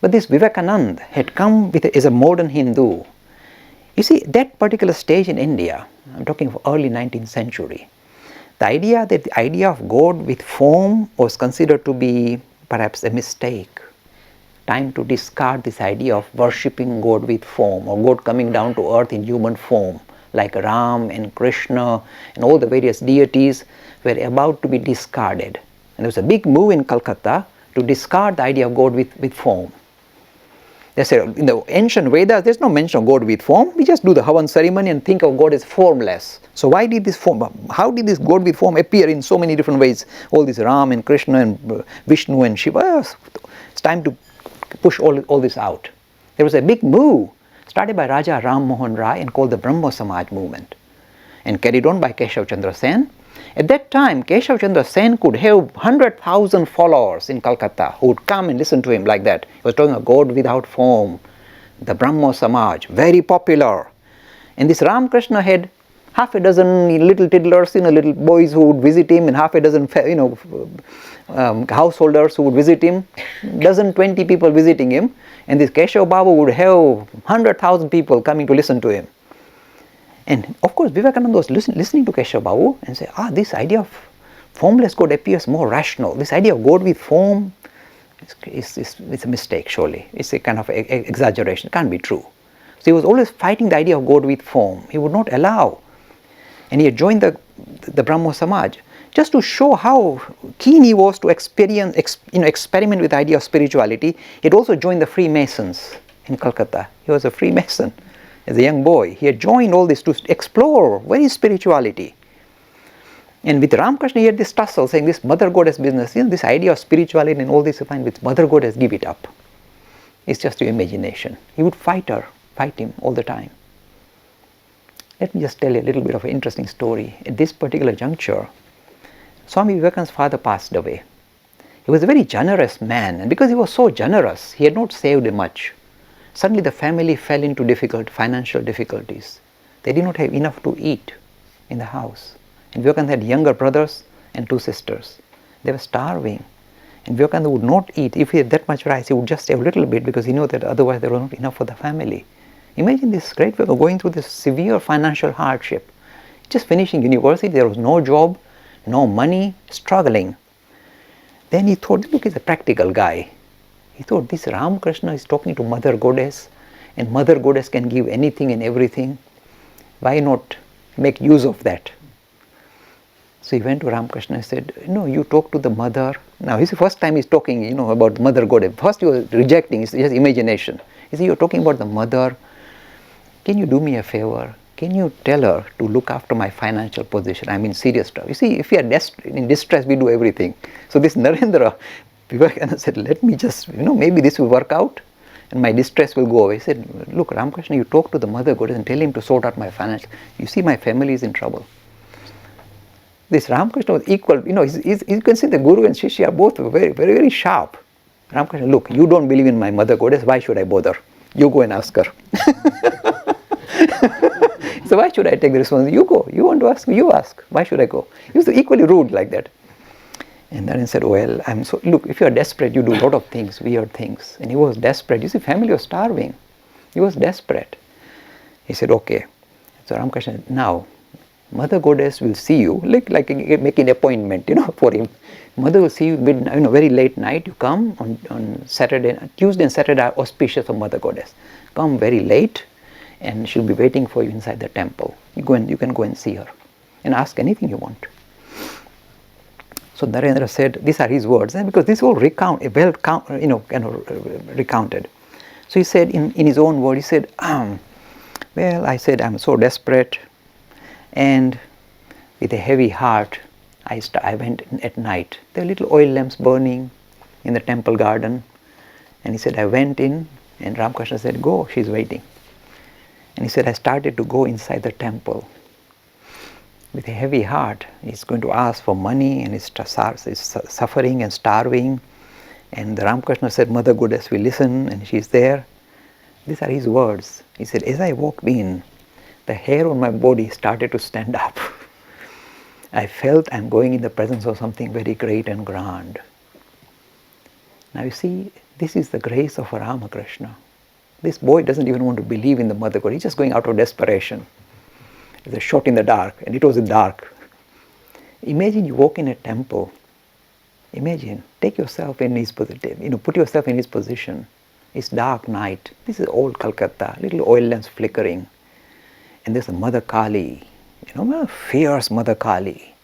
But this Vivekananda had come as a modern Hindu. You see, that particular stage in India, I'm talking of early 19th century, the idea of God with form was considered to be perhaps a mistake. Time to discard this idea of worshipping God with form, or God coming down to earth in human form, like Ram and Krishna and all the various deities were about to be discarded. And there was a big move in Calcutta to discard the idea of God with form. They said in the ancient Vedas, there's no mention of God with form. We just do the Havan ceremony and think of God as formless. So why did this form, how did this God with form appear in so many different ways? All this Ram and Krishna and Vishnu and Shiva. It's time to push all this out. There was a big move started by Raja Ram Mohan Rai and called the Brahmo Samaj movement, and carried on by Keshav Chandra Sen. At that time, Keshav Chandra Sen could have 100,000 followers in Calcutta who would come and listen to him like that. He was talking about God without form, the Brahmo Samaj, very popular. And this Ramakrishna had half a dozen little tiddlers, little boys who would visit him, and half a dozen, householders who would visit him, dozen, 20 people visiting him. And this Keshav Babu would have 100,000 people coming to listen to him. And of course, Vivekananda was listening to Keshav Babu and say, this idea of formless God appears more rational. This idea of God with form is a mistake, surely. It's a kind of exaggeration. It can't be true. So he was always fighting the idea of God with form. He would not allow. And he had joined the Brahmo Samaj just to show how keen he was to experiment with the idea of spirituality. He had also joined the Freemasons in Calcutta. He was a Freemason. As a young boy, he had joined all this to explore what is spirituality. And with Ramakrishna, he had this tussle saying this Mother Goddess business, this idea of spirituality and all this, you find with Mother Goddess, give it up. It's just your imagination. He would fight him all the time. Let me just tell you a little bit of an interesting story. At this particular juncture, Swami Vivekananda's father passed away. He was a very generous man, and because he was so generous, he had not saved much. Suddenly the family fell into financial difficulties. They did not have enough to eat in the house. And Vivekananda had younger brothers and 2 sisters. They were starving. And Vivekananda would not eat. If he had that much rice, he would just have a little bit because he knew that otherwise there was not enough for the family. Imagine this great fellow going through this severe financial hardship. Just finishing university, there was no job, no money, struggling. Then he thought, look, he's a practical guy. He thought, this Ramakrishna is talking to Mother Goddess, and Mother Goddess can give anything and everything. Why not make use of that? So he went to Ramakrishna and said, no, you talk to the mother. Now, this is the first time he's talking, about Mother Goddess. First he was rejecting, it's just imagination. He said, you're talking about the mother. Can you do me a favor? Can you tell her to look after my financial position? I'm in serious trouble. You see, if we are in distress, we do everything. So this Narendra, Vivekananda said, let me just, maybe this will work out and my distress will go away. He said, look, Ramakrishna, you talk to the Mother Goddess and tell him to sort out my finance. You see, my family is in trouble. This Ramakrishna was equal, you can see the Guru and Shishya are both very, very, very sharp. Ramakrishna, look, you don't believe in my Mother Goddess, why should I bother? You go and ask her. So why should I take the responsibility? You go. You want to ask? You ask. Why should I go? He was equally rude like that. And then he said, well, look, if you are desperate, you do a lot of things, weird things. And he was desperate. You see, family was starving. He was desperate. He said, okay. So Ramakrishna said, now, Mother Goddess will see you, like making an appointment, for him. Mother will see you very late night. You come on Saturday, Tuesday and Saturday are auspicious for Mother Goddess. Come very late, and she'll be waiting for you inside the temple. You can go and see her, and ask anything you want. So Narendra said, these are his words, and because this all recounted. So he said in his own word, he said, well, I said, I'm so desperate, and with a heavy heart, I went at night. There were little oil lamps burning in the temple garden, and he said, I went in, and Ramakrishna said, go, she's waiting. And he said, I started to go inside the temple. With a heavy heart, he's going to ask for money, and he's suffering and starving. And the Ramakrishna said, Mother Goddess will listen, and she's there. These are his words. He said, as I walked in, the hair on my body started to stand up. I felt I'm going in the presence of something very great and grand. Now you see, this is the grace of Ramakrishna. This boy doesn't even want to believe in the Mother God. He's just going out of desperation. It's a shot in the dark, and it was in dark. Imagine you walk in a temple. Imagine, take yourself in his position, put yourself in his position. It's dark night. This is old Calcutta, little oil lamps flickering. And there's a Mother Kali, a fierce Mother Kali.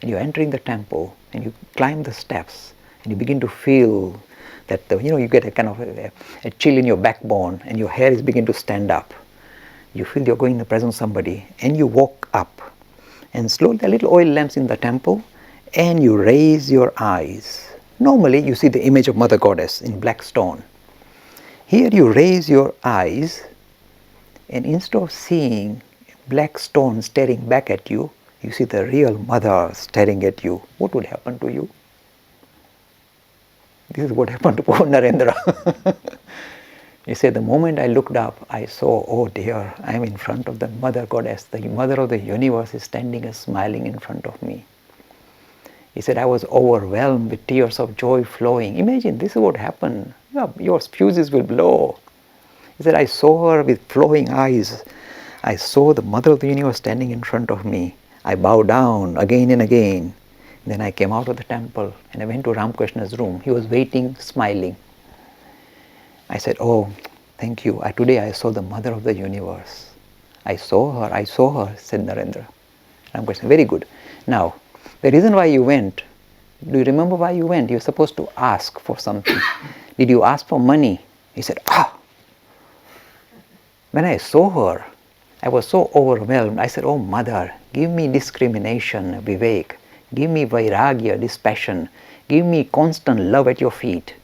And you're entering the temple, and you climb the steps, and you begin to feel that, you get a kind of a chill in your backbone, and your hair is beginning to stand up. You feel you're going in the presence of somebody, and you walk up. And slowly, there are little oil lamps in the temple, and you raise your eyes. Normally, you see the image of Mother Goddess in black stone. Here you raise your eyes, and instead of seeing black stone staring back at you, you see the real Mother staring at you. What would happen to you? This is what happened to poor Narendra. He said, the moment I looked up, I saw, oh dear, I am in front of the Mother Goddess. The Mother of the universe is standing and smiling in front of me. He said, I was overwhelmed with tears of joy flowing. Imagine, this is what happened. Your fuses will blow. He said, I saw her with flowing eyes. I saw the Mother of the universe standing in front of me. I bowed down again and again. Then I came out of the temple and I went to Ramakrishna's room. He was waiting, smiling. I said, oh, thank you. Today I saw the Mother of the universe. I saw her, said Narendra. Ramakrishna, very good. Now, the reason why you went, do you remember why you went? You were supposed to ask for something. Did you ask for money? He said, When I saw her, I was so overwhelmed. I said, oh Mother, give me discrimination, Vivek. Give me vairagya, dispassion. Give me constant love at your feet.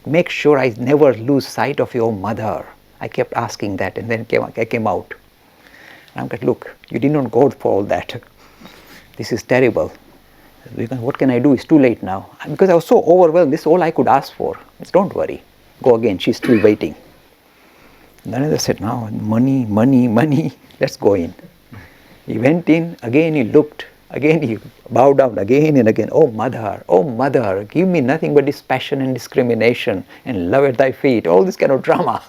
Make sure I never lose sight of your Mother. I kept asking that, and then I came out. And I'm like, look, you did not go for all that. This is terrible. What can I do? It's too late now. Because I was so overwhelmed, this is all I could ask for. It's, don't worry. Go again. She's still waiting. Narendra said, no, money. Let's go in. He went in. Again he looked. Again he bowed down again and again. Oh Mother, give me nothing but this passion and discrimination and love at thy feet. All this kind of drama,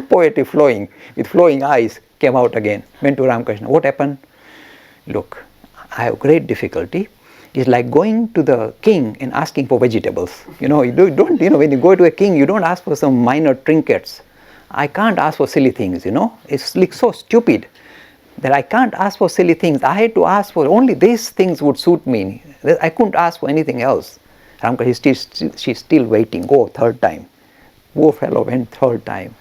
poetry flowing, with flowing eyes, came out again. Went to Ramakrishna. What happened? Look, I have great difficulty. It's like going to the king and asking for vegetables. When you go to a king, you don't ask for some minor trinkets. I can't ask for silly things, It's like so stupid that I can't ask for silly things. I had to ask for only these things would suit me. I couldn't ask for anything else. She's still waiting. Go third time. Poor fellow went third time.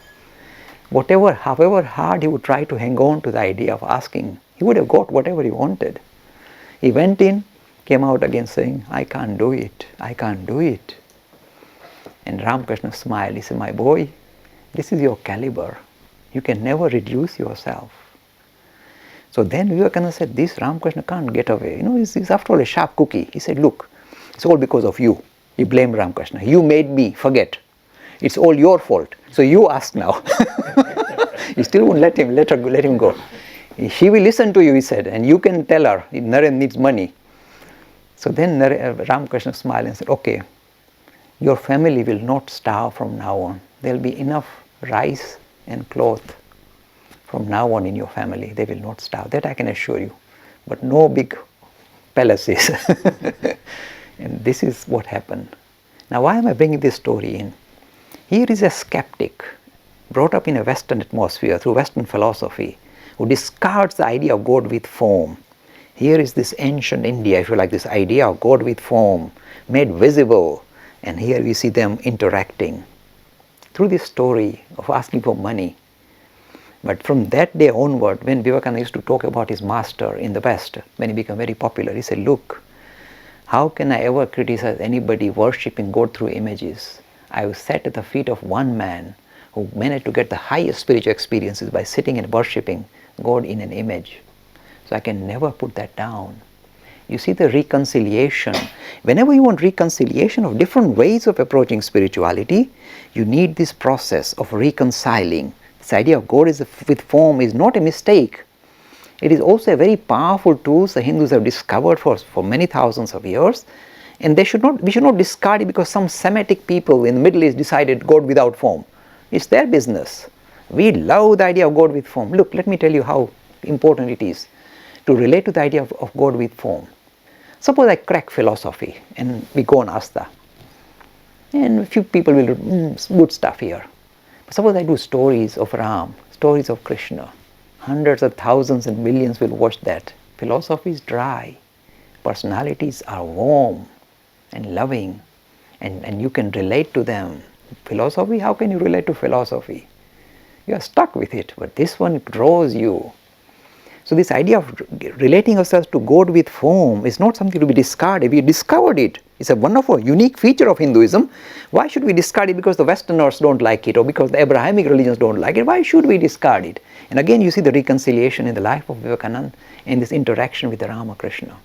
However hard he would try to hang on to the idea of asking, he would have got whatever he wanted. He went in, came out again saying, I can't do it. And Ramakrishna smiled. He said, my boy, this is your caliber. You can never reduce yourself. So then Vivekananda said, this Ramakrishna can't get away. He's after all a sharp cookie. He said, look, it's all because of you. He blamed Ramakrishna. You made me forget. It's all your fault. So you ask now. He still won't let him go. She will listen to you, he said, and you can tell her, Naren needs money. So then Ramakrishna smiled and said, okay, your family will not starve from now on. There will be enough rice and cloth from now on in your family. They will not starve. That I can assure you. But no big palaces. And this is what happened. Now why am I bringing this story in? Here is a skeptic brought up in a Western atmosphere through Western philosophy who discards the idea of God with form. Here is this ancient India, if you like, this idea of God with form made visible, and here we see them interacting through this story of asking for money. But from that day onward, when Vivekananda used to talk about his master in the West, when he became very popular, he said, look, how can I ever criticize anybody worshipping God through images? I was sat at the feet of one man who managed to get the highest spiritual experiences by sitting and worshipping God in an image. So I can never put that down. You see the reconciliation. Whenever you want reconciliation of different ways of approaching spirituality, you need this process of reconciling. This idea of God with form is not a mistake. It is also a very powerful tool the Hindus have discovered for many thousands of years, And we should not discard it because some Semitic people in the Middle East decided God without form. It's their business. We love the idea of God with form. Look, let me tell you how important it is to relate to the idea of God with form. Suppose I crack philosophy and we go on Asta. And a few people will do good stuff here. But suppose I do stories of Ram, stories of Krishna. Hundreds of thousands and millions will watch that. Philosophy is dry. Personalities are warm and loving, and you can relate to them. Philosophy, how can you relate to philosophy? You are stuck with it, but this one draws you. So this idea of relating ourselves to God with form is not something to be discarded. We discovered it. It's a wonderful, unique feature of Hinduism. Why should we discard it because the Westerners don't like it or because the Abrahamic religions don't like it? Why should we discard it? And again, you see the reconciliation in the life of Vivekananda and this interaction with the Ramakrishna.